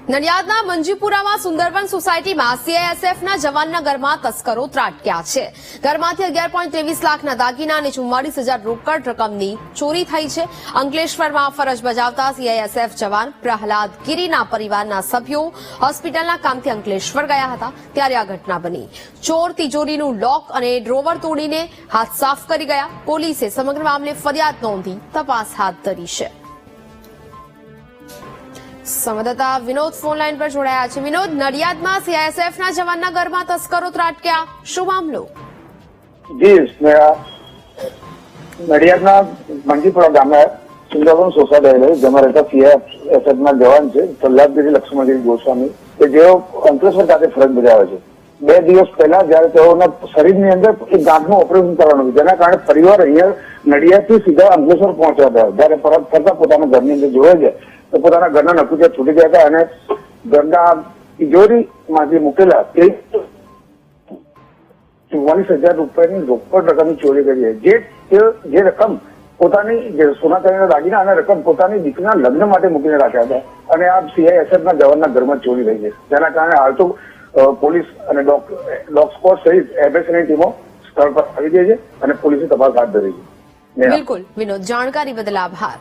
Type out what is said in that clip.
નડિયાદના મંજીપુરામાં સુંદરવન સોસાયટીમાં સીઆઈએસએફના જવાનના ઘરમાં તસ્કરો ત્રાટક્યા છે. ઘરમાંથી 11.23 લાખના દાગીના અને 44,000 રોકડ રકમની ચોરી થઈ છે. અંકલેશ્વરમાં ફરજ બજાવતા સીઆઈએસએફ જવાન પ્રહલાદ ગીરીના પરિવારના સભ્યો હોસ્પિટલના કામથી અંકલેશ્વર ગયા હતા ત્યારે આ ઘટના બની. ચોર તિજોરીનું લોક અને ડ્રોવર તોડીને હાથ સાફ કરી ગયા. પોલીસે સમગ્ર મામલે ફરિયાદ નોંધી તપાસ હાથ ધરી છે. સંવાદદાતા વિનોદ ફોન લાઈન પર જોડાયા છે. વિનોદ, નડિયાદમાં સીઆઈએસએફના જવાનના ઘરમાં તસ્કરો ત્રાટક્યા, શું મામલો? જી, નડિયાદના મંજીપુરા ગામે સુંદરવન સોસાયટી જેમાં રહેતા સીઆઈએસએફના જવાન છે પ્રહલાદગીરી લક્ષ્મણગીરી ગોસ્વામી કે જેઓ અંકલેશ્વર ખાતે ફરજ બજાવે છે. 2 દિવસ પહેલા જયારે તેઓના શરીરની અંદર એક ગાંઠનું ઓપરેશન કરવાનું હતું, જેના કારણે પરિવાર અહીંયા નડિયાદથી સીધા અંકલેશ્વર પહોંચ્યા હતા. જયારે પરત ફરતા પોતાના ઘરની અંદર જોવે છે તો પોતાના ઘરના નકુચા છૂટી ગયા હતા અને ઘરના તિજોરીમાંથી મૂકેલા 44,000 રૂપિયાની રોકડ રકમની ચોરી કરી છે. જે રકમ પોતાની સોના ચાંદીના દાગીના અને રકમ પોતાની દીકરીના લગ્ન માટે મૂકીને રાખ્યા હતા અને આ સીઆઈએસએફના જવાનના ઘરમાં ચોરી થઈ છે. જેના કારણે હાલ તો પોલીસ અને ડોગ સ્ક્વોડ સહિત એફએસએલની ટીમો સ્થળ પર આવી ગઈ છે અને પોલીસે તપાસ હાથ ધરી છે. બિલકુલ વિનોદ, જાણકારી બદલ આભાર.